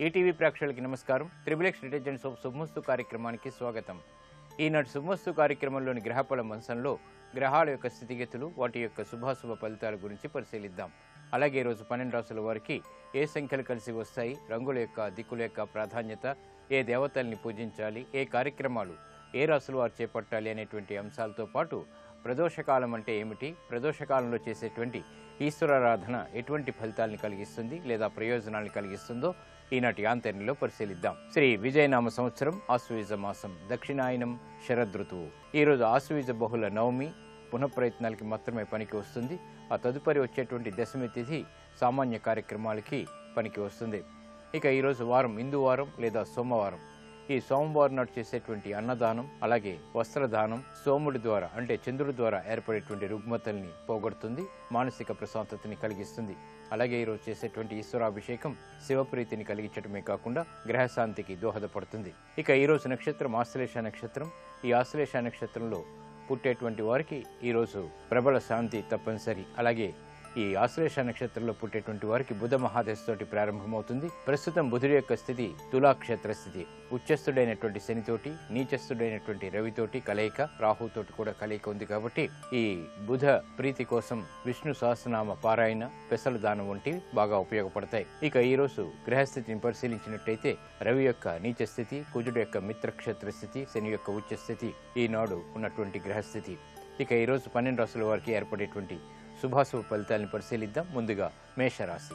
ETV ప్రేక్షకులకి నమస్కారం. Triplex detergent soap శుభమస్తు కార్యక్రమానికి స్వాగతం. ఈనాటి శుభమస్తు కార్యక్రమంలోని గ్రహఫల అంశంలో గ్రహాల యొక్క స్థితిగతులు, వాటి యొక్క శుభాశుభ ఫలితాల గురించి పరిశీలిద్దాం. అలాగే ఈరోజు 12 రాశుల వారికి ఏ సంఖ్యలు కలిసి వస్తాయి, రంగుల యొక్క దిక్కుల యొక్క ప్రాధాన్యత, ఏ దేవతల్ని పూజించాలి, ఏ కార్యక్రమాలు ఏ రాశుల వారు చేపట్టాలి అనేటువంటి అంశాలతో పాటు ప్రదోషకాలం అంటే ఏమిటి, ప్రదోషకాలంలో చేసేటువంటి ఈశ్వరారాధన ఎటువంటి ఫలితాలను కలిగిస్తుంది లేదా ప్రయోజనాలను కలిగిస్తుందో ఈనాటి యాంతర్యంలో పరిశీలిద్దాం. శ్రీ విజయనామ సంవత్సరం ఆశ్వయుజ మాసం, దక్షిణాయనం, శరదృతువు. ఈరోజు ఆశ్వయుజ బహుళ నవమి పునఃప్రయత్నాలకి మాత్రమే పనికి వస్తుంది. ఆ తదుపరి వచ్చేటువంటి దశమి తిథి సామాన్య కార్యక్రమాలకి పనికి వస్తుంది. ఇక ఈరోజు వారం హిందూ వారం లేదా సోమవారం. ఈ సోమవారం నాడు చేసేటువంటి అన్నదానం, అలాగే వస్త్రదానం సోముడి ద్వారా అంటే చంద్రుడి ద్వారా ఏర్పడేటువంటి రుగ్మతల్ని పోగొడుతుంది, మానసిక ప్రశాంతతని కలిగిస్తుంది. అలాగే ఈరోజు చేసేటువంటి ఈశ్వరాభిషేకం శివప్రీతిని కలిగించడమే కాకుండా గ్రహశాంతికి దోహదపడుతుంది. ఇక ఈరోజు నక్షత్రం ఆశ్లేష నక్షత్రం. ఈ ఆశ్లేష నక్షత్రంలో పుట్టేటువంటి వారికి ఈరోజు ప్రబల శాంతి తప్పనిసరి. అలాగే ఈ ఆశ్లేష నక్షత్రంలో పుట్టేటువంటి వారికి బుధ మహాదశతోటి ప్రారంభమవుతుంది. ప్రస్తుతం బుధుడి యొక్క స్థితి తులాక్షేత్ర స్థితి. ఉచ్చస్థుడైనటువంటి శనితోటి, నీచస్థుడైనటువంటి రవితోటి కలయిక, రాహుతోటి కూడా కలయిక ఉంది. కాబట్టి ఈ బుధ ప్రీతి కోసం విష్ణు సహస్రనామ పారాయణ, పెసలు దానం వంటివి బాగా ఉపయోగపడతాయి. ఇక ఈ రోజు గ్రహస్థితిని పరిశీలించినట్టయితే రవి యొక్క నీచ స్థితి, కుజుడు యొక్క మిత్రక్షేత్ర స్థితి, శని యొక్క ఉచ్చ స్థితి ఈనాడు ఉన్నటువంటి గ్రహస్థితి. ఇక ఈరోజు 12 రాశుల వారికి ఏర్పడేటువంటి శుభాశుభ ఫలితాలను పరిశీలిద్దాం. ముందుగా మేషరాశి.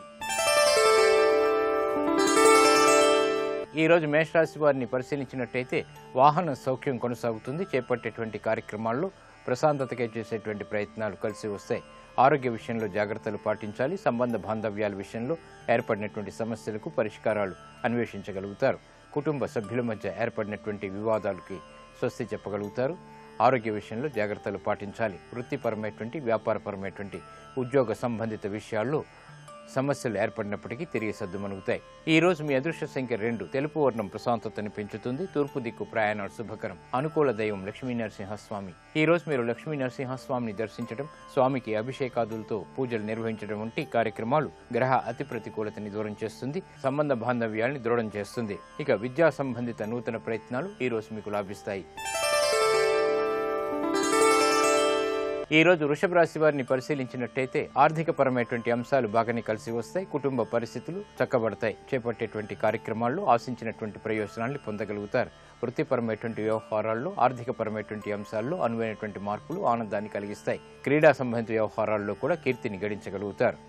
ఈరోజు మేషరాశి వారిని పరిశీలించినట్టయితే వాహన సౌఖ్యం కొనసాగుతుంది. చేపట్టేటువంటి కార్యక్రమాల్లో ప్రశాంతతగా చేసేటువంటి ప్రయత్నాలు కలిసి వస్తాయి. ఆరోగ్య విషయంలో జాగ్రత్తలు పాటించాలి. సంబంధ బాంధవ్యాల విషయంలో ఏర్పడినటువంటి సమస్యలకు పరిష్కారాలు అన్వేషించగలుగుతారు. కుటుంబ సభ్యుల మధ్య ఏర్పడినటువంటి వివాదాలకి స్వస్తి చెప్పగలుగుతారు. ఆరోగ్య విషయంలో జాగ్రత్తలు పాటించాలి. వృత్తిపరమైనటువంటి, వ్యాపారపరమైనటువంటి, ఉద్యోగ సంబంధిత విషయాల్లో సమస్యలు ఏర్పడినప్పటికీ తిరిగి సద్దుమణుగుతాయి. ఈ రోజు మీ అదృష్ట సంఖ్య 2. తెలుపు వర్ణం ప్రశాంతతని పెంచుతుంది. తూర్పు దిక్కు ప్రయాణాలు శుభకరం. అనుకూల దైవం లక్ష్మీ నరసింహస్వామి. ఈ రోజు మీరు లక్ష్మీ నరసింహస్వామిని దర్శించడం, స్వామికి అభిషేకాదులతో పూజలు నిర్వహించడం వంటి కార్యక్రమాలు గ్రహ అతి ప్రతికూలతని దూరం చేస్తుంది. సంబంధ బాంధవ్యాల్ని దృఢం చేస్తుంది. ఇక విద్యా సంబంధిత నూతన ప్రయత్నాలు ఈ రోజు మీకు లాభిస్తాయి. ఈ రోజు వృషభ రాశి వారిని పరిశీలించినట్టయితే ఆర్థిక పరమైనటువంటి అంశాలు బాగానే కలిసి వస్తాయి. కుటుంబ పరిస్థితులు చక్కబడతాయి. చేపట్టేటువంటి కార్యక్రమాల్లో ఆశించినటువంటి ప్రయోజనాన్ని పొందగలుగుతారు. వృత్తిపరమైనటువంటి వ్యవహారాల్లో, ఆర్థిక పరమైనటువంటి అంశాల్లో అనువైనటువంటి మార్పులు ఆనందాన్ని కలిగిస్తాయి. క్రీడా సంబంధిత వ్యవహారాల్లో కూడా కీర్తిని గడించగలుగుతారు.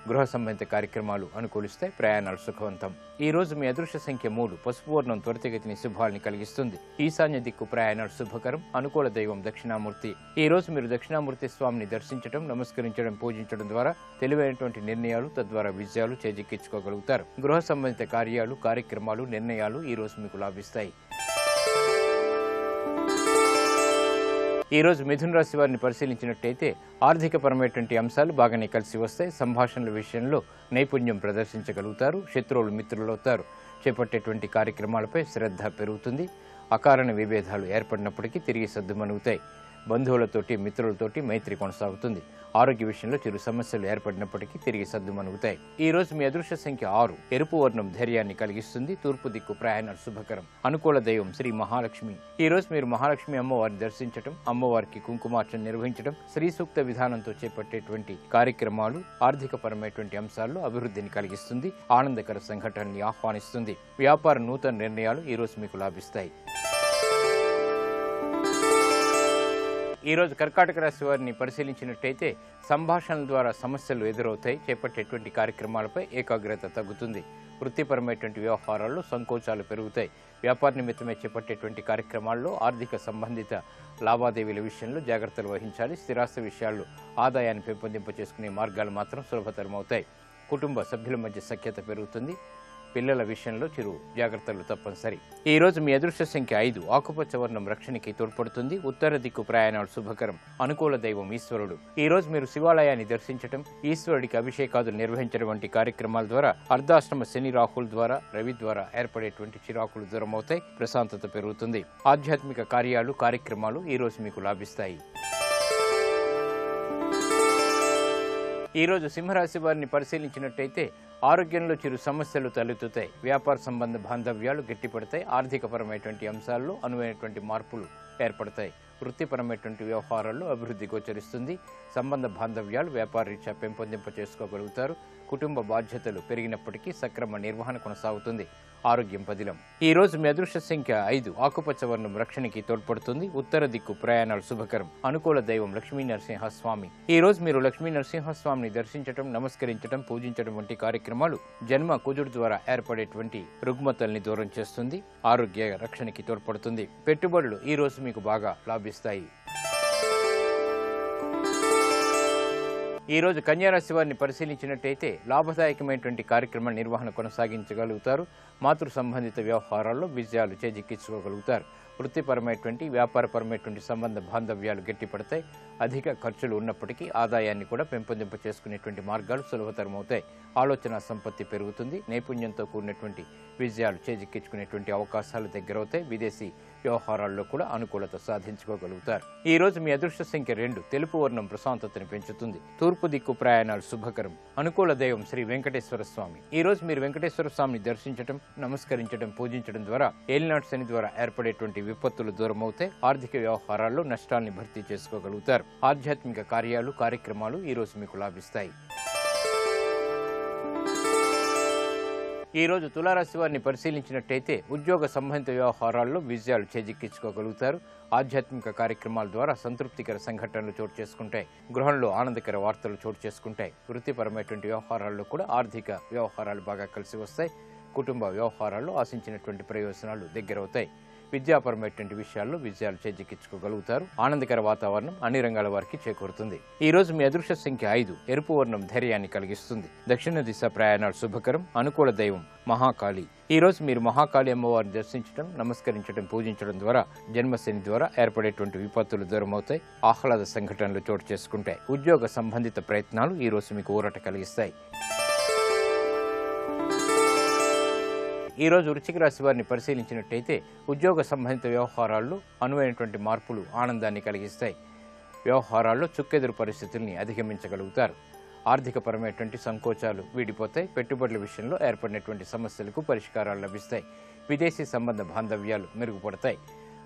గృహ సంబంధిత కార్యక్రమాలు అనుకూలిస్తాయి. ప్రయాణాలు సుఖవంతం. ఈ రోజు మీ అదృష్ట సంఖ్య 3. పసుపు వర్ణం త్వరితగతిని శుభాల్ని కలిగిస్తుంది. ఈశాన్య దిక్కు ప్రయాణాలు శుభకరం. అనుకూల దైవం దక్షిణామూర్తి. ఈ రోజు మీరు దక్షిణామూర్తి స్వామిని దర్శించడం, నమస్కరించడం, పూజించడం ద్వారా తెలివైనటువంటి నిర్ణయాలు, తద్వారా విజయాలు చేజిక్కించుకోగలుగుతారు. గృహ సంబంధిత కార్యాలు, కార్యక్రమాలు, నిర్ణయాలు ఈ రోజు మీకు లాభిస్తాయి. ఈ రోజు మిథున రాశి వారిని పరిశీలించినట్టయితే ఆర్థిక పరమైనటువంటి అంశాలు బాగానే కలిసి వస్తాయి. సంభాషణల విషయంలో నైపుణ్యం ప్రదర్శించగలుగుతారు. శత్రువులు మిత్రులవుతారు. చేపట్టేటువంటి కార్యక్రమాలపై శ్రద్ధ పెరుగుతుంది. అకారణ విభేదాలు ఏర్పడినప్పటికీ తిరిగి సద్దుమణుగుతాయి. బంధువులతోటి, మిత్రులతోటి మైత్రి కొనసాగుతుంది. ఆరోగ్య విషయంలో చిరు సమస్యలు ఏర్పడినప్పటికీ తిరిగి సద్దుమణుగుతాయి. ఈ రోజు మీ అదృష్ట సంఖ్య 6. ఎరుపు వర్ణం ధైర్యాన్ని కలిగిస్తుంది. తూర్పు దిక్కు ప్రయాణాలు శుభకరం. అనుకూల దైవం శ్రీ మహాలక్ష్మి. ఈ రోజు మీరు మహాలక్ష్మి అమ్మవారిని దర్శించడం, అమ్మవారికి కుంకుమార్చన నిర్వహించడం, శ్రీ సూక్త విధానంతో చేపట్టేటువంటి కార్యక్రమాలు ఆర్థిక పరమైనటువంటి అంశాల్లో అభివృద్ధిని కలిగిస్తుంది. ఆనందకర సంఘటనని ఆహ్వానిస్తుంది. వ్యాపార నూతన నిర్ణయాలు ఈ రోజు మీకు లాభిస్తాయి. ఈ రోజు కర్కాటక రాశి వారిని పరిశీలించినట్టయితే సంభాషణల ద్వారా సమస్యలు ఎదురవుతాయి. చేపట్టేటువంటి కార్యక్రమాలపై ఏకాగ్రత తగ్గుతుంది. వృత్తిపరమైనటువంటి వ్యవహారాల్లో సంకోచాలు పెరుగుతాయి. వ్యాపార నిమిత్తమే చేపట్టేటువంటి కార్యక్రమాల్లో ఆర్థిక సంబంధిత లావాదేవీల విషయంలో జాగ్రత్తలు వహించాలి. స్థిరాస్తి విషయాల్లో ఆదాయాన్ని పెంపొందింప చేసుకునే మార్గాలు మాత్రం సులభతరమవుతాయి. కుటుంబ సభ్యుల మధ్య సఖ్యత పెరుగుతుంది. పిల్లల విషయంలో చిరు జాగ్రత్తలు తప్పనిసరి. ఈ రోజు మీ అదృష్ట సంఖ్య 5. ఆకుపచ్చ వర్ణం రక్షణకి తోడ్పడుతుంది. ఉత్తర దిక్కు ప్రయాణాలు శుభకరం. అనుకూల దైవం ఈశ్వరుడు. ఈ రోజు మీరు శివాలయాన్ని దర్శించడం, ఈశ్వరుడికి అభిషేకాదులు నిర్వహించడం వంటి కార్యక్రమాల ద్వారా అర్ధాష్టమ శని రాహుల ద్వారా, రవి ద్వారా ఏర్పడేటువంటి చిరాకులు దూరమవుతాయి. ప్రశాంతత పెరుగుతుంది. ఆధ్యాత్మిక కార్యాలు, కార్యక్రమాలు ఈ రోజు మీకు లాభిస్తాయి. ఈ రోజు సింహరాశి వారిని పరిశీలించినట్టయితే ఆరోగ్యంలో చిరు సమస్యలు తలెత్తుతాయి. వ్యాపార సంబంధ బాంధవ్యాలు గట్టిపడతాయి. ఆర్థికపరమైనటువంటి అంశాల్లో అనువైనటువంటి మార్పులు ఏర్పడతాయి. వృత్తిపరమైనటువంటి వ్యవహారాల్లో అభివృద్ధి గోచరిస్తుంది. సంబంధ బాంధవ్యాలు వ్యాపార రీత్యా పెంపొందింప చేసుకోగలుగుతారు. కుటుంబ బాధ్యతలు పెరిగినప్పటికీ సక్రమ నిర్వహణ కొనసాగుతుంది. ఆరోగ్యం పదిలం. ఈ రోజు మీ అదృష్ట సంఖ్య 5. ఆకుపచ్చ వర్ణం రక్షణకి తోడ్పడుతుంది. ఉత్తర దిక్కు ప్రయాణాలు శుభకరం. అనుకూల దైవం లక్ష్మీ నరసింహస్వామి. ఈ రోజు మీరు లక్ష్మీ నరసింహస్వామిని దర్శించడం, నమస్కరించడం, పూజించడం వంటి కార్యక్రమాలు జన్మ కుజుడు ద్వారా ఏర్పడేటువంటి రుగ్మతల్ని దూరం చేస్తుంది. ఆరోగ్య రక్షణకి తోడ్పడుతుంది. పెట్టుబడులు ఈ రోజు మీకు బాగా లాభిస్తాయి. ఈ రోజు కన్యారాశి వారిని పరిశీలించినట్టయితే లాభదాయకమైనటువంటి కార్యక్రమ నిర్వహణ కొనసాగించగలుగుతారు. మాతృ సంబంధిత వ్యవహారాల్లో విజయాలు చేజిక్కించుకోగలుగుతారు. వృత్తిపరమైనటువంటి వ్యాపారపరమైనటువంటి సంబంధ బాంధవ్యాలు గట్టిపడతాయి. అధిక ఖర్చులు ఉన్నప్పటికీ ఆదాయాన్ని కూడా పెంపొందింప చేసుకునేటువంటి మార్గాలు సులభతరమవుతాయి. ఆలోచన సంపత్తి పెరుగుతుంది. నైపుణ్యంతో కూడినటువంటి విజయాలు చేజిక్కించుకునేటువంటి అవకాశాలు దగ్గరవుతాయి. విదేశీ వ్యవహారాల్లో కూడా అనుకూలత సాధించుకోగలుగుతారు. ఈ రోజు మీ అదృష్ట సంఖ్య 2. తెలుపు వర్ణం ప్రశాంతతని పెంచుతుంది. తూర్పు దిక్కు ప్రయాణాలు శుభకరం. అనుకూల దైవం శ్రీ వెంకటేశ్వర స్వామి. ఈ రోజు మీరు వెంకటేశ్వర స్వామిని దర్శించడం, నమస్కరించడం, పూజించడం ద్వారా ఏలినాటి శని ద్వారా ఏర్పడేటువంటి విపత్తులు దూరమవుతాయి. ఆర్థిక వ్యవహారాల్లో నష్టాల్ని భర్తీ చేసుకోగలుగుతారు. ఆధ్యాత్మిక కార్యాలు, కార్యక్రమాలు ఈ రోజు మీకు లాభిస్తాయి. ఈ రోజు తులారాశి వారిని పరిశీలించినట్టయితే ఉద్యోగ సంబంధిత వ్యవహారాల్లో విజయాలు చేజిక్కించుకోగలుగుతారు. ఆధ్యాత్మిక కార్యక్రమాల ద్వారా సంతృప్తికర సంఘటనలు చోటు చేసుకుంటాయి. గృహంలో ఆనందకర వార్తలు చోటు చేసుకుంటాయి. వృత్తిపరమైనటువంటి వ్యవహారాల్లో కూడా ఆర్థిక వ్యవహారాలు బాగా కలిసి వస్తాయి. కుటుంబ వ్యవహారాల్లో ఆశించినటువంటి ప్రయోజనాలు దగ్గరవుతాయి. విద్యాపరమైనటువంటి విషయాల్లో విజయాలు చేజిక్కించుకోగలుగుతారు. ఆనందకర వాతావరణం అన్ని రంగాల వారికి చేకూరుతుంది. ఈ రోజు మీ అదృష్ట సంఖ్య 5. ఎరుపు వర్ణం ధైర్యాన్ని కలిగిస్తుంది. దక్షిణ దిశ ప్రయాణాలు శుభకరం. అనుకూల దైవం మహాకాళి. ఈ రోజు మీరు మహాకాళి అమ్మవారిని దర్శించడం, నమస్కరించడం, పూజించడం ద్వారా జన్మశని ద్వారా ఏర్పడేటువంటి విపత్తులు దూరమవుతాయి. ఆహ్లాద సంఘటనలు చోటు చేసుకుంటాయి. ఉద్యోగ సంబంధిత ప్రయత్నాలు ఈ రోజు మీకు ఊరట కలిగిస్తాయి. ఈ రోజు వృశ్చిక రాశి వారిని పరిశీలించినట్టయితే ఉద్యోగ సంబంధిత వ్యవహారాల్లో అనువైనటువంటి మార్పులు ఆనందాన్ని కలిగిస్తాయి. వ్యవహారాల్లో చుక్కెదురు పరిస్థితుల్ని అధిగమించగలుగుతారు. ఆర్థికపరమైనటువంటి సంకోచాలు వీడిపోతాయి. పెట్టుబడుల విషయంలో ఏర్పడినటువంటి సమస్యలకు పరిష్కారాలు లభిస్తాయి. విదేశీ సంబంధ బాంధవ్యాలు మెరుగుపడతాయి.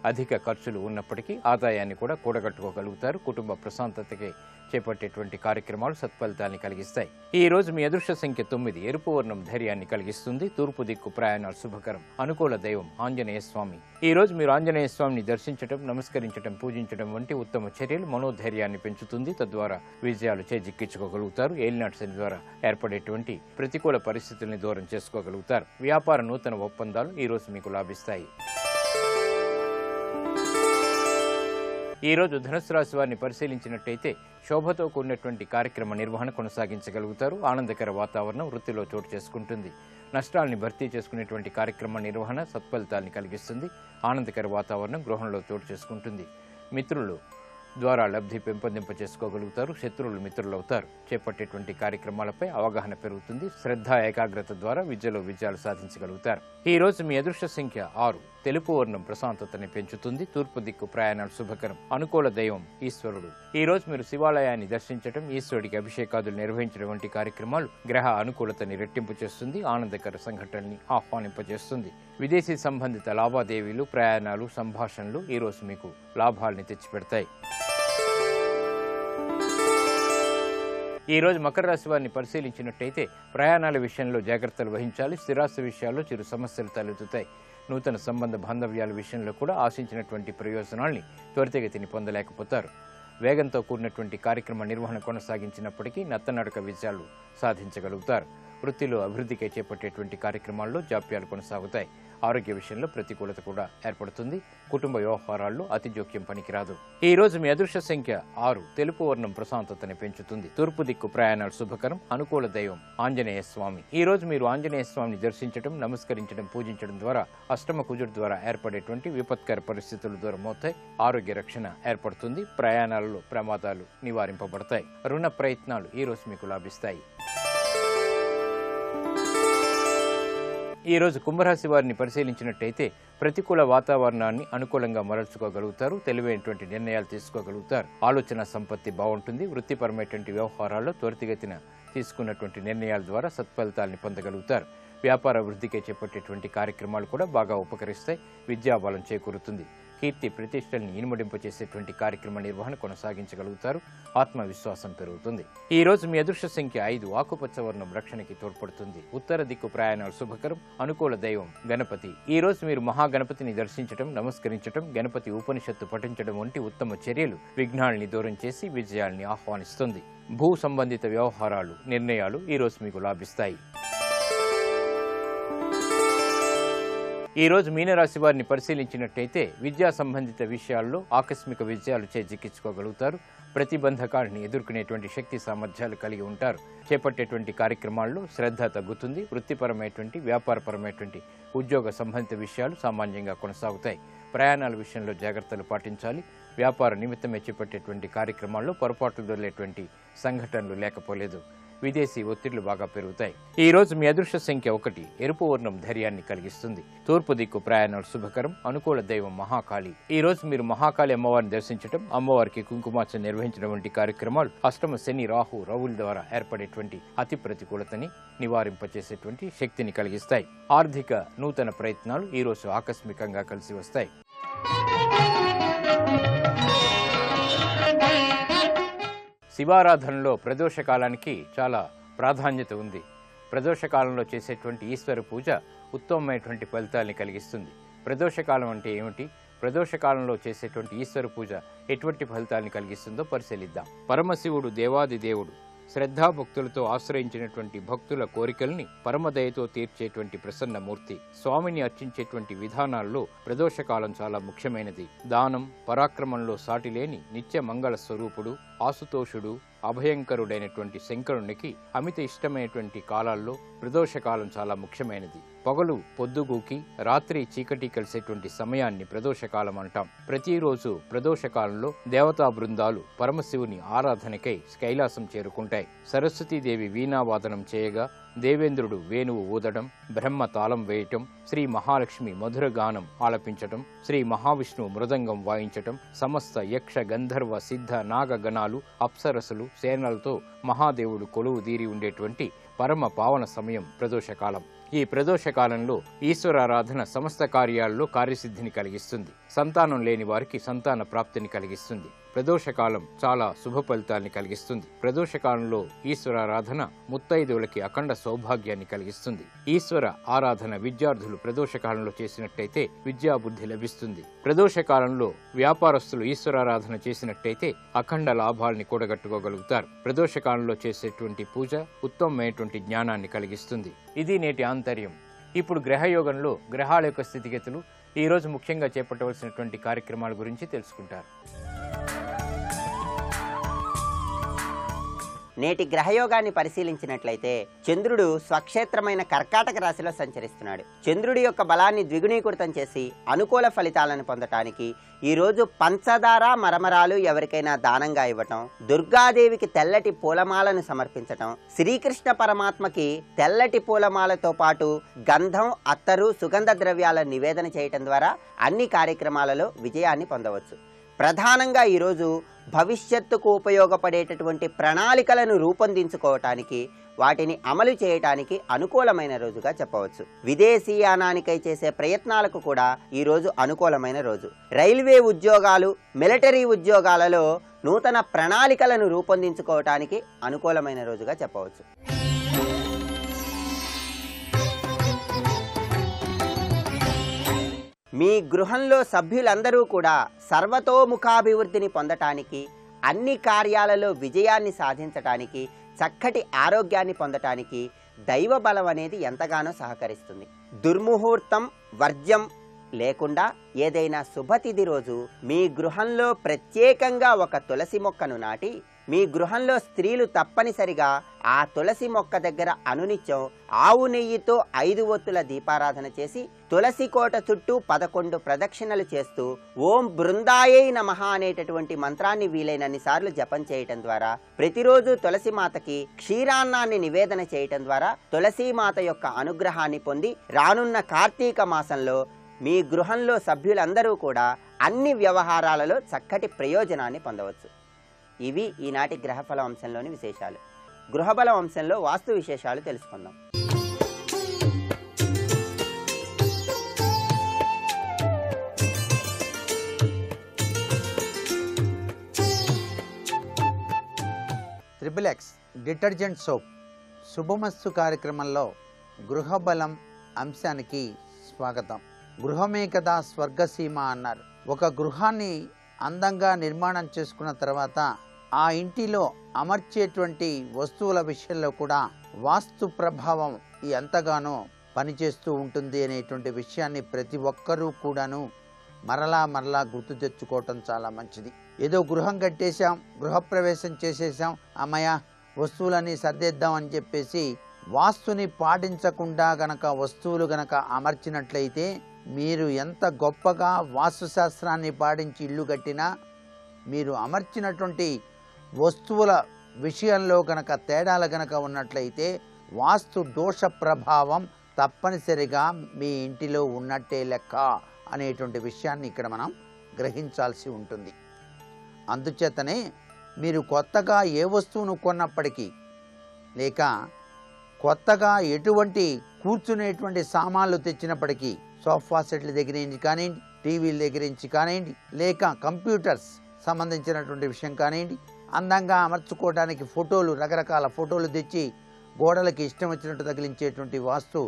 అధిక ఖర్చులు ఉన్నప్పటికీ ఆదాయాన్ని కూడా కూడగట్టుకోగలుగుతారు. కుటుంబ ప్రశాంతతకి చేపట్టేటువంటి కార్యక్రమాలు సత్ఫలితాన్ని కలిగిస్తాయి. ఈ రోజు మీ అదృష్ట సంఖ్య 9. ఎరుపు వర్ణం ధైర్యాన్ని కలిగిస్తుంది. తూర్పు దిక్కు ప్రయాణాలు శుభకరం. అనుకూల దైవం ఆంజనేయ స్వామి. ఈ రోజు మీరు ఆంజనేయ స్వామిని దర్శించడం, నమస్కరించడం, పూజించడం వంటి ఉత్తమ చర్యలు మనోధైర్యాన్ని పెంచుతుంది. తద్వారా విజయాలు చేజిక్కించుకోగలుగుతారు. ఏలినాటి శని ద్వారా ఏర్పడేటువంటి ప్రతికూల పరిస్థితుల్ని దూరం చేసుకోగలుగుతారు. వ్యాపార నూతన ఒప్పందాలు ఈ రోజు మీకు లాభిస్తాయి. ఈ రోజు ధనుసు రాశి వారిని పరిశీలించినట్టయితే శోభతో కూడినటువంటి కార్యక్రమ నిర్వహణ కొనసాగించగలుగుతారు. ఆనందకర వాతావరణం వృత్తిలో చోటు చేసుకుంటుంది. నష్టాల్ని భర్తీ చేసుకునేటువంటి కార్యక్రమ నిర్వహణ సత్ఫలితాన్ని కలిగిస్తుంది. ఆనందకర వాతావరణం గృహంలో చోటు చేసుకుంటుంది. మిత్రులు ద్వారా లబ్ధి పెంపొందింప చేసుకోగలుగుతారు. శత్రువులు మిత్రులవుతారు. చేపట్టేటువంటి కార్యక్రమాలపై అవగాహన పెరుగుతుంది. శ్రద్ధ, ఏకాగ్రత ద్వారా విద్యలో విజయాలు సాధించగలుగుతారు. ఈ రోజు మీ అదృష్ట సంఖ్య 6. తెలుపు వర్ణం ప్రశాంతతని పెంచుతుంది. తూర్పు దిక్కు ప్రయాణాలు శుభకరం. అనుకూల దైవం ఈశ్వరుడు. ఈ రోజు మీరు శివాలయాన్ని దర్శించడం, ఈశ్వరుడికి అభిషేకాదులు నిర్వహించడం వంటి కార్యక్రమాలు గ్రహ అనుకూలతని రెట్టింపు చేస్తుంది. ఆనందకర సంఘటనని ఆహ్వానింపజేస్తుంది. విదేశీ సంబంధిత లావాదేవీలు, ప్రయాణాలు, సంభాషణలు ఈ రోజు మీకు లాభాల్ని తెచ్చిపెడతాయి. ఈ రోజు మకర రాశి వారిని పరిశీలించినట్టయితే ప్రయాణాల విషయంలో జాగ్రత్తలు వహించాలి. స్థిరాస్తి విషయాల్లో చిరు సమస్యలు తలెత్తుతాయి. నూతన సంబంధ బాంధవ్యాల విషయంలో కూడా ఆశించినటువంటి ప్రయోజనాల్ని త్వరితగతిని పొందలేకపోతారు. వేగంతో కూడినటువంటి కార్యక్రమ నిర్వహణ కొనసాగించినప్పటికీ నత్తనడక విజయాలు సాధించగలుగుతారు. వృత్తిలో అభివృద్ధికై చేపట్టేటువంటి కార్యక్రమాల్లో జాప్యాలు కొనసాగుతాయి. ఆరోగ్య విషయంలో ప్రతికూలత కూడా ఏర్పడుతుంది. కుటుంబ వ్యవహారాల్లో అతి జోక్యం పనికిరాదు. ఈ రోజు మీ అదృష్ట సంఖ్య 6. తెలుపు వర్ణం ప్రశాంతతని పెంచుతుంది. తూర్పు దిక్కు ప్రయాణాలు శుభకరం. అనుకూల దైవం ఆంజనేయ స్వామి. ఈ రోజు మీరు ఆంజనేయ స్వామిని దర్శించడం, నమస్కరించడం, పూజించడం ద్వారా అష్టమ కుజుడు ద్వారా ఏర్పడేటువంటి విపత్కర పరిస్థితులు దూరమవుతాయి. ఆరోగ్య రక్షణ ఏర్పడుతుంది. ప్రయాణాలలో ప్రమాదాలు నివారింపబడతాయి. రుణ ప్రయత్నాలు ఈ రోజు మీకు లాభిస్తాయి. ఈ రోజు కుంభరాశి వారిని పరిశీలించినట్టయితే ప్రతికూల వాతావరణాన్ని అనుకూలంగా మరల్చుకోగలుగుతారు. తెలివైనటువంటి నిర్ణయాలు తీసుకోగలుగుతారు. ఆలోచన సంపత్తి బాగుంటుంది. వృత్తిపరమైనటువంటి వ్యవహారాల్లో త్వరితగతిన తీసుకున్నటువంటి నిర్ణయాల ద్వారా సత్ఫలితాలని పొందగలుగుతారు. వ్యాపార వృద్ధికే చేపట్టేటువంటి కార్యక్రమాలు కూడా బాగా ఉపకరిస్తాయి. విద్యాబలం చేకూరుతుంది. కీర్తి ప్రతిష్టల్ని ఇనుమడింపచేసేటువంటి కార్యక్రమ నిర్వహణ కొనసాగించగలుగుతారు. ఆత్మవిశ్వాసం పెరుగుతుంది. ఈ రోజు మీ అదృష్ట సంఖ్య 5. ఆకుపచ్చ వర్ణం రక్షణకి తోడ్పడుతుంది. ఉత్తర దిక్కు ప్రయాణాలు శుభకరం. అనుకూల దైవం గణపతి. ఈ రోజు మీరు మహాగణపతిని దర్శించడం, నమస్కరించడం, గణపతి ఉపనిషత్తు పఠించడం వంటి ఉత్తమ చర్యలు విఘ్నాల్ని దూరం చేసి విజయాల్ని ఆహ్వానిస్తుంది. భూ సంబంధిత వ్యవహారాలు, నిర్ణయాలు ఈ రోజు మీకు లాభిస్తాయి. ఈ రోజు మీనరాశి వారిని పరిశీలించినట్టయితే విద్యా సంబంధిత విషయాల్లో ఆకస్మిక విజయాలు చేజిక్కించుకోగలుగుతారు. ప్రతిబంధకాలని ఎదుర్కొనేటువంటి శక్తి సామర్థ్యాలు కలిగి ఉంటారు. చేపట్టేటువంటి కార్యక్రమాల్లో శ్రద్ధ తగ్గుతుంది. వృత్తిపరమైనటువంటి, వ్యాపారపరమైనటువంటి, ఉద్యోగ సంబంధిత విషయాలు సామాన్యంగా కొనసాగుతాయి. ప్రయాణాల విషయంలో జాగ్రత్తలు పాటించాలి. వ్యాపార నిమిత్తమే చేపట్టేటువంటి కార్యక్రమాల్లో పొరపాట్లు దొరికేటువంటి సంఘటనలు లేకపోలేదు. విదేశీ ఒత్తిళ్లు బాగా పెరుగుతాయి. ఈ రోజు మీ అదృష్ట సంఖ్య 1. ఎరుపు వర్ణం ధైర్యాన్ని కలిగిస్తుంది. తూర్పు దిక్కు ప్రయాణాలు శుభకరం. అనుకూల దైవం మహాకాళి. ఈ రోజు మీరు మహాకాళి అమ్మవారిని దర్శించడం, అమ్మవారికి కుంకుమార్చన నిర్వహించడం వంటి కార్యక్రమాలు అష్టమ శని, రాహు, రవుల ద్వారా ఏర్పడేటువంటి అతి ప్రతికూలతని నివారింపచేసేటువంటి శక్తిని కలిగిస్తాయి. ఆర్థిక నూతన ప్రయత్నాలు ఈ రోజు ఆకస్మికంగా కలిసి వస్తాయి. శివారాధనలో ప్రదోష కాలానికి చాలా ప్రాధాన్యత ఉంది. ప్రదోష కాలంలో చేసేటువంటి ఈశ్వర పూజ ఉత్తమమైనటువంటి ఫలితాన్ని కలిగిస్తుంది. ప్రదోష కాలం అంటే ఏమిటి? ప్రదోష కాలంలో చేసేటువంటి ఈశ్వర పూజ ఎటువంటి ఫలితాన్ని కలిగిస్తుందో పరిశీలిద్దాం. పరమశివుడు దేవాది దేవుడు. శ్రద్ధాభక్తులతో ఆశ్రయించినటువంటి భక్తుల కోరికల్ని పరమదయతో తీర్చేటువంటి ప్రసన్నమూర్తి. స్వామిని అర్చించేటువంటి విధానాల్లో ప్రదోషకాలం చాలా ముఖ్యమైనది. దానం, పరాక్రమంలో సాటిలేని నిత్య మంగళ స్వరూపుడు, ఆసుతోషుడు, అభయంకరుడైనటువంటి శంకరునికి అమిత ఇష్టమైనటువంటి కాలాల్లో ప్రదోషకాలం చాలా ముఖ్యమైనది. పగలు పొద్దుగూకి రాత్రి చీకటి కలిసేటువంటి సమయాన్ని ప్రదోషకాలం అంటాం. ప్రతిరోజు ప్రదోషకాలంలో దేవతా బృందాలు పరమశివుని ఆరాధనకై కైలాసం చేరుకుంటాయి. సరస్వతీదేవి వీణావాదనం చేయగా, దేవేంద్రుడు వేణువు ఊదడం, బ్రహ్మ తాళం వేయటం, శ్రీ మహాలక్ష్మి మధుర గానం ఆలపించటం, శ్రీ మహావిష్ణువు మృదంగం వాయించటం, సమస్త యక్ష గంధర్వ సిద్ధ నాగగణాలు అప్సరసులు సేనలతో మహాదేవుడు కొలువు తీరి ఉండేటువంటి పరమ పావన సమయం ప్రదోషకాలం. ఈ ప్రదోషకాలంలో ఈశ్వరారాధన సమస్త కార్యాల్లో కార్యసిద్ధిని కలిగిస్తుంది. సంతానం లేని వారికి సంతాన ప్రాప్తిని కలిగిస్తుంది. ప్రదోషకాలం చాలా శుభ ఫలితాన్ని కలిగిస్తుంది. ప్రదోషకాలంలో ఈశ్వరారాధన ముత్తైదువులకి అఖండ సౌభాగ్యాన్ని కలిగిస్తుంది. ఈశ్వర ఆరాధన విద్యార్థులు ప్రదోషకాలంలో చేసినట్టయితే విద్యాబుద్ధి లభిస్తుంది. ప్రదోషకాలంలో వ్యాపారస్తులు ఈశ్వరారాధన చేసినట్టయితే అఖండ లాభాల్ని కూడగట్టుకోగలుగుతారు. ప్రదోషకాలంలో చేసేటువంటి పూజ ఉత్తమమైనటువంటి జ్ఞానాన్ని కలిగిస్తుంది. ఇది నేటి ఆంతర్యం. ఇప్పుడు గ్రహయోగంలో గ్రహాల యొక్క స్థితిగతులు, ఈ రోజు ముఖ్యంగా చేపట్టవలసినటువంటి కార్యక్రమాల గురించి తెలుసుకుంటారు. నేటి గ్రహయోగాన్ని పరిశీలించినట్లయితే చంద్రుడు స్వక్షేత్రమైన కర్కాటక రాశిలో సంచరిస్తున్నాడు. చంద్రుడి యొక్క బలాన్ని ద్విగుణీకృతం చేసి అనుకూల ఫలితాలను పొందటానికి ఈరోజు పంచదార మరమరాలు ఎవరికైనా దానంగా ఇవ్వటం, దుర్గాదేవికి తెల్లటి పూలమాలను సమర్పించటం, శ్రీకృష్ణ పరమాత్మకి తెల్లటి పూలమాలతో పాటు గంధం, అత్తరు, సుగంధ ద్రవ్యాల నివేదన చేయటం ద్వారా అన్ని కార్యక్రమాలలో విజయాన్ని పొందవచ్చు. ప్రధానంగా ఈరోజు భవిష్యత్తుకు ఉపయోగపడేటటువంటి ప్రణాళికలను రూపొందించుకోవటానికి, వాటిని అమలు చేయటానికి అనుకూలమైన రోజుగా చెప్పవచ్చు. విదేశీయానానికై చేసే ప్రయత్నాలకు కూడా ఈరోజు అనుకూలమైన రోజు. రైల్వే ఉద్యోగాలు, మిలిటరీ ఉద్యోగాలలో నూతన ప్రణాళికలను రూపొందించుకోవటానికి అనుకూలమైన రోజుగా చెప్పవచ్చు. మీ గృహంలో సభ్యులందరూ కూడా సర్వతోముఖాభివృద్ధిని పొందటానికి, అన్ని కార్యాలలో విజయాన్ని సాధించటానికి, చక్కటి ఆరోగ్యాన్ని పొందటానికి దైవ బలం అనేది ఎంతగానో సహకరిస్తుంది. దుర్ముహూర్తం, వర్జ్యం లేకుండా ఏదైనా శుభతిథి రోజు మీ గృహంలో ప్రత్యేకంగా ఒక తులసి మొక్కను నాటి, మీ గృహంలో స్త్రీలు తప్పనిసరిగా ఆ తులసి మొక్క దగ్గర అనునిత్యం ఆవు నెయ్యితో 5 ఒత్తుల దీపారాధన చేసి, తులసి కోట చుట్టూ 11 ప్రదక్షిణలు చేస్తూ ఓం బృందాయై నమః అనేటటువంటి మంత్రాన్ని వీలైనన్ని సార్లు జపం చేయటం ద్వారా, ప్రతిరోజు తులసి మాతకి క్షీరాన్నాన్ని నివేదన చేయటం ద్వారా తులసీమాత యొక్క అనుగ్రహాన్ని పొంది రానున్న కార్తీక మాసంలో మీ గృహంలో సభ్యులందరూ కూడా అన్ని వ్యవహారాలలో చక్కటి ప్రయోజనాన్ని పొందవచ్చు. ఇవి ఈనాటి గ్రహఫల అంశంలోని విశేషాలు. గృహబలం అంశంలో వాస్తు విశేషాలు తెలుసుకుందాం. XXX డిటర్జెంట్ సోప్ శుభమస్తు కార్యక్రమంలో గృహబలం అంశానికి స్వాగతం. గృహమే కదా స్వర్గసీమ అన్నారు. ఒక గృహాన్ని అందంగా నిర్మాణం చేసుకున్న తర్వాత ఆ ఇంటిలో అమర్చేటువంటి వస్తువుల విషయంలో కూడా వాస్తు ప్రభావం ఎంతగానో పనిచేస్తూ ఉంటుంది అనేటువంటి విషయాన్ని ప్రతి ఒక్కరూ కూడాను మరలా గుర్తు తెచ్చుకోవటం చాలా మంచిది. ఏదో గృహం కట్టేశాం, గృహప్రవేశం చేసేసాం, అమ్మయ్య వస్తువులన్నీ సర్దేద్దాం అని చెప్పేసి వాస్తుని పాటించకుండా గనక వస్తువులు గనక అమర్చినట్లయితే మీరు ఎంత గొప్పగా వాస్తుశాస్త్రాన్ని పాటించి ఇల్లు కట్టినా మీరు అమర్చినటువంటి వస్తువుల విషయంలో గనక తేడాలు గనక ఉన్నట్లయితే వాస్తు దోష ప్రభావం తప్పనిసరిగా మీ ఇంటిలో ఉన్నట్టే లెక్క అనేటువంటి విషయాన్ని ఇక్కడ మనం గ్రహించాల్సి ఉంటుంది. అందుచేతనే మీరు కొత్తగా ఏ వస్తువును కొన్నప్పటికీ లేక కొత్తగా ఎటువంటి కూర్చునేటువంటి సామాన్లు తెచ్చినప్పటికీ సోఫా సెట్ల దగ్గర నుంచి కానివ్వండి, టీవీల దగ్గర నుంచి కానివ్వండి, లేక కంప్యూటర్స్ సంబంధించినటువంటి విషయం కానివ్వండి, అందంగా అమర్చుకోవడానికి ఫోటోలు రకరకాల ఫోటోలు తెచ్చి గోడలకి ఇష్టం వచ్చినట్టు తగిలించేటువంటి వాస్తు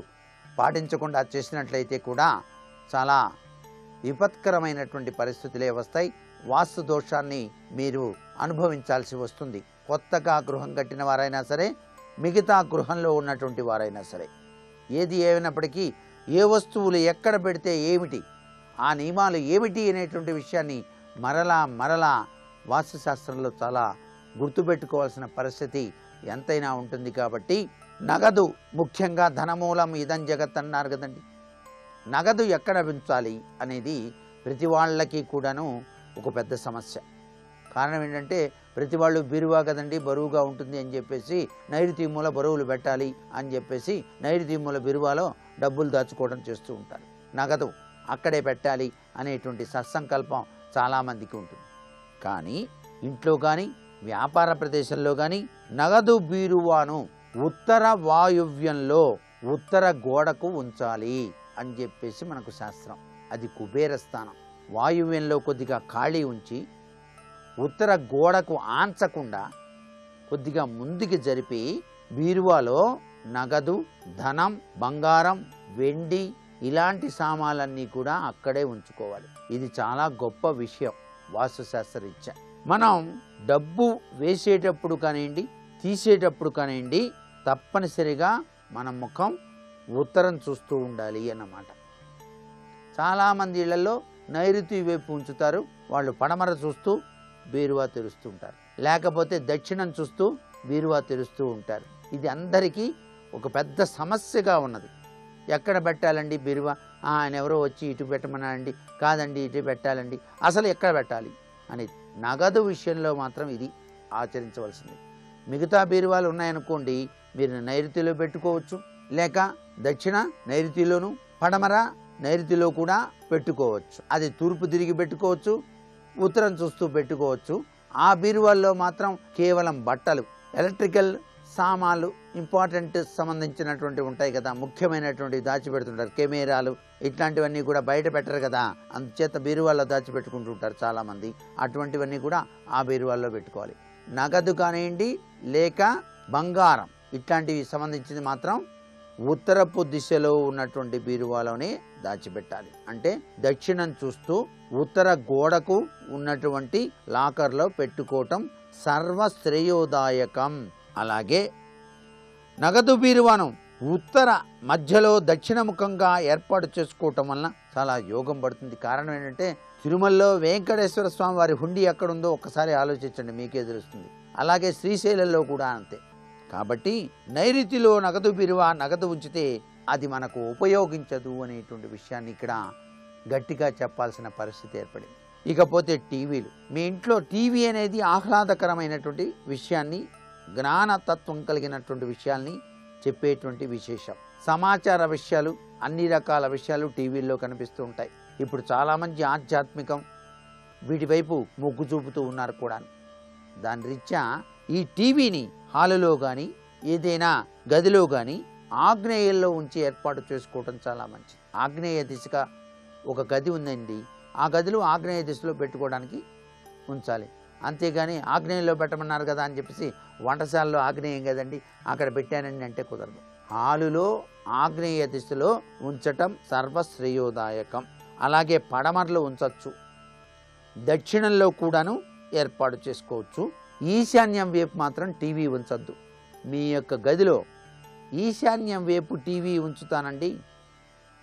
పాటించకుండా చేసినట్లయితే కూడా చాలా విపత్కరమైనటువంటి పరిస్థితులే వస్తాయి. వాస్తు దోషాన్ని మీరు అనుభవించాల్సి వస్తుంది. కొత్తగా గృహం కట్టిన వారైనా సరే, మిగతా గృహంలో ఉన్నటువంటి వారైనా సరే, ఏది ఏమైనప్పటికీ ఏ వస్తువులు ఎక్కడ పెడితే ఏమిటి, ఆ నియమాలు ఏమిటి అనేటువంటి విషయాన్ని మరలా వాస్తుశాస్త్రంలో చాలా గుర్తుపెట్టుకోవాల్సిన పరిస్థితి ఎంతైనా ఉంటుంది. కాబట్టి నగదు, ముఖ్యంగా ధనమూలం ఇదం జగత్ అన్నారు కదండి, నగదు ఎక్కడ ఉంచాలి అనేది ప్రతి వాళ్ళకి కూడాను ఒక పెద్ద సమస్య. కారణం ఏంటంటే ప్రతి వాళ్ళు బీరువా కదండి బరువుగా ఉంటుంది అని చెప్పేసి నైరుతి మూల బరువులు పెట్టాలి అని చెప్పేసి నైరుతి మూల బీరువాలో డబ్బులు దాచుకోవడం చేస్తూ ఉంటారు. నగదు అక్కడే పెట్టాలి అనేటువంటి సత్సంకల్పం చాలామందికి ఉంటుంది. కానీ ఇంట్లో కానీ వ్యాపార ప్రదేశంలో కానీ నగదు బీరువాను ఉత్తర వాయువ్యంలో ఉత్తర గోడకు ఉంచాలి అని చెప్పేసి మనకు శాస్త్రం. అది కుబేర స్థానం. వాయువ్యంలో కొద్దిగా ఖాళీ ఉంచి ఉత్తర గోడకు ఆంచకుండా కొద్దిగా ముందుకి జరిపి బీరువాలో నగదు, ధనం, బంగారం, వెండి ఇలాంటి సామాన్లన్నీ కూడా అక్కడే ఉంచుకోవాలి. ఇది చాలా గొప్ప విషయం వాస్తుశాస్త్రరీత్యా. మనం డబ్బు వేసేటప్పుడు కానివ్వండి, తీసేటప్పుడు కానివ్వండి, తప్పనిసరిగా మన ముఖం ఉత్తరం చూస్తూ ఉండాలి అన్నమాట. చాలామంది ఇళ్లలో నైరుతి వైపు ఉంచుతారు, వాళ్ళు పడమర చూస్తూ బీరువా తెరుస్తూ ఉంటారు, లేకపోతే దక్షిణం చూస్తూ బీరువా తెరుస్తూ ఉంటారు. ఇది అందరికీ ఒక పెద్ద సమస్యగా ఉన్నది. ఎక్కడ పెట్టాలండి బీరువా? ఆయన ఎవరో వచ్చి ఇటు పెట్టమన్నారండి, కాదండి ఇటు పెట్టాలండి, అసలు ఎక్కడ పెట్టాలి అనేది. నగదు విషయంలో మాత్రం ఇది ఆచరించవలసింది. మిగతా బీరువాలు ఉన్నాయనుకోండి, మీరు నైరుతిలో పెట్టుకోవచ్చు, లేక దక్షిణ నైరుతిలోను పడమర నైరుతిలో కూడా పెట్టుకోవచ్చు. అది తూర్పు తిరిగి పెట్టుకోవచ్చు, ఉత్తరం చూస్తూ పెట్టుకోవచ్చు. ఆ బీరువాల్లో మాత్రం కేవలం బట్టలు, ఎలక్ట్రికల్ సామాన్లు, ఇంపార్టెంట్ సంబంధించినటువంటి ఉంటాయి కదా, ముఖ్యమైనటువంటి దాచిపెడుతుంటారు. కెమెరాలు ఇట్లాంటివన్నీ కూడా బయట పెట్టరు కదా, అందుచేత బీరువాల్లో దాచిపెట్టుకుంటుంటారు చాలామంది. అటువంటివన్నీ కూడా ఆ బీరువాల్లో పెట్టుకోవాలి. నగదు కానివ్వండి లేక బంగారం ఇట్లాంటివి సంబంధించింది మాత్రం ఉత్తరపు దిశలో ఉన్నటువంటి బీరువాలోనే దాచిపెట్టాలి. అంటే దక్షిణం చూస్తూ ఉత్తర గోడకు ఉన్నటువంటి లాకర్లో పెట్టుకోవటం సర్వశ్రేయోదాయకం. అలాగే నగదు బీరువాను ఉత్తర మధ్యలో దక్షిణముఖంగా ఏర్పాటు చేసుకోవటం వలన చాలా యోగం పడుతుంది. కారణం ఏంటంటే తిరుమలలో వెంకటేశ్వర స్వామి వారి హుండీ ఎక్కడుందో ఒక్కసారి ఆలోచించండి, మీకే తెలుస్తుంది. అలాగే శ్రీశైలంలో కూడా అంతే. కాబట్టి నైరుతిలో నగదు బీరువా నగదు ఉంచితే అది మనకు ఉపయోగించదు అనేటువంటి విషయాన్ని ఇక్కడ గట్టిగా చెప్పాల్సిన పరిస్థితి ఏర్పడింది. ఇకపోతే టీవీలు. మీ ఇంట్లో టీవీ అనేది ఆహ్లాదకరమైనటువంటి విషయాన్ని, జ్ఞానతత్వం కలిగినటువంటి విషయాల్ని చెప్పేటువంటి విశేషం. సమాచార విషయాలు, అన్ని రకాల విషయాలు టీవీల్లో కనిపిస్తూ ఉంటాయి. ఇప్పుడు చాలామంది ఆధ్యాత్మికం వీటి వైపు మొగ్గు చూపుతూ ఉన్నారు కూడా. దాని రీత్యా ఈ టీవీని హాలులో కానీ ఏదైనా గదిలో కానీ ఆగ్నేయంలో ఉంచి ఏర్పాటు చేసుకోవటం చాలా మంచిది. ఆగ్నేయ దిశగా ఒక గది ఉందండి, ఆ గదిలో ఆగ్నేయ దిశలో పెట్టుకోవడానికి ఉంచాలి. అంతేగాని ఆగ్నేయంలో పెట్టమన్నారు కదా అని చెప్పేసి వంటశాలలో ఆగ్నేయం కదండి అక్కడ పెట్టానండి అంటే కుదరదు. హాలులో ఆగ్నేయ దిశలో ఉంచటం సర్వశ్రేయోదాయకం. అలాగే పడమరలో ఉంచవచ్చు, దక్షిణంలో కూడాను ఏర్పాటు చేసుకోవచ్చు. ఈశాన్యం వైపు మాత్రం టీవీ ఉంచద్దు. మీ యొక్క గదిలో ఈశాన్యం వైపు టీవీ ఉంచుతానండి,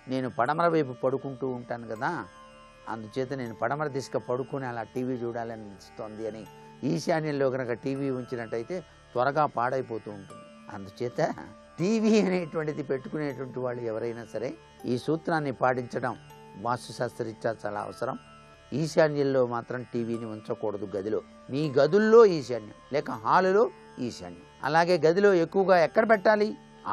నేను పడమర వైపు పడుకుంటూ ఉంటాను కదా, అందుచేత నేను పడమర దిశగా పడుకుని అలా టీవీ చూడాలని అనిపిస్తోంది అని ఈశాన్యంలో కనుక టీవీ ఉంచినట్టయితే త్వరగా పాడైపోతూ ఉంటుంది. అందుచేత టీవీ అనేటువంటిది పెట్టుకునేటువంటి వాళ్ళు ఎవరైనా సరే ఈ సూత్రాన్ని పాటించడం వాస్తుశాస్త్రరీత్యా చాలా అవసరం. ఈశాన్యంలో మాత్రం టీవీని ఉంచకూడదు గదిలో. మీ గదుల్లో ఈశాన్యం లేక హాలులో ఈశాన్యం. అలాగే గదిలో ఎక్కువగా ఎక్కడ పెట్టాలి?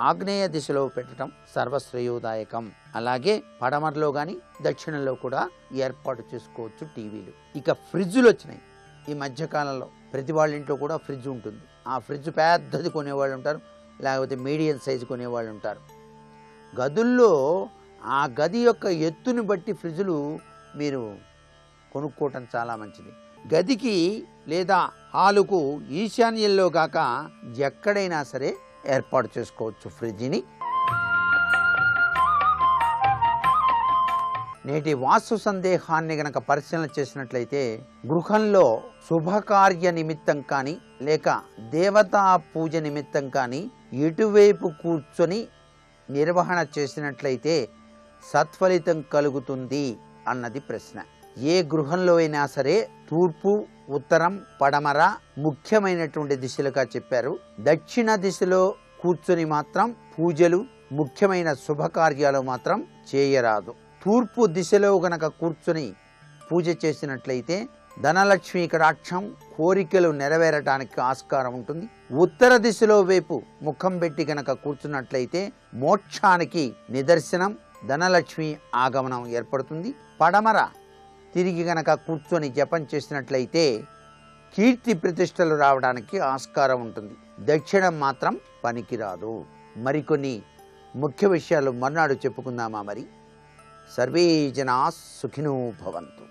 ఆగ్నేయ దిశలో పెట్టడం సర్వశ్రేయోదాయకం. అలాగే పడమరలో కానీ దక్షిణంలో కూడా ఏర్పాటు చేసుకోవచ్చు టీవీలు. ఇక ఫ్రిడ్జ్లు వచ్చినాయి ఈ మధ్యకాలంలో. ప్రతి వాళ్ళ ఇంట్లో కూడా ఫ్రిడ్జ్ ఉంటుంది. ఆ ఫ్రిడ్జ్ పెద్దది కొనేవాళ్ళు ఉంటారు, లేకపోతే మీడియం సైజు కొనేవాళ్ళు ఉంటారు. గదుల్లో ఆ గది యొక్క ఎత్తుని బట్టి ఫ్రిడ్జ్లు మీరు కొనుక్కోవటం చాలా మంచిది. గదికి లేదా హాలుకు ఈశాన్యంలో కాక ఎక్కడైనా సరే ఏర్పాటు చేసుకోవచ్చు ఫ్రిడ్జ్ని. నేటి వాస్తు సందేహాన్ని గనక పరిశీలన చేసినట్లయితే గృహంలో శుభకార్య నిమిత్తం కానీ లేక దేవతా పూజ నిమిత్తం కానీ ఎటువైపు కూర్చొని నిర్వహణ చేసినట్లయితే సత్ఫలితం కలుగుతుంది అన్నది ప్రశ్న. ఏ గృహంలో అయినా సరే తూర్పు, ఉత్తరం, పడమర ముఖ్యమైనటువంటి దిశలుగా చెప్పారు. దక్షిణ దిశలో కూర్చొని మాత్రం పూజలు, ముఖ్యమైన శుభకార్యాలు మాత్రం చేయరాదు. తూర్పు దిశలో గనక కూర్చొని పూజ చేసినట్లయితే ధనలక్ష్మీ కటాక్షం, కోరికలు నెరవేరటానికి ఆస్కారం ఉంటుంది. ఉత్తర దిశలో వైపు ముఖం పెట్టి గనక కూర్చున్నట్లయితే మోక్షానికి నిదర్శనం, ధనలక్ష్మి ఆగమనం ఏర్పడుతుంది. పడమర తిరిగి గనక కూర్చొని జపం చేసినట్లయితే కీర్తి ప్రతిష్టలు రావడానికి ఆస్కారం ఉంటుంది. దక్షిణం మాత్రం పనికిరాదు. మరికొన్ని ముఖ్య విషయాలు మర్నాడు చెప్పుకుందామా? మరి సర్వే జనా సుఖినో భవంతు.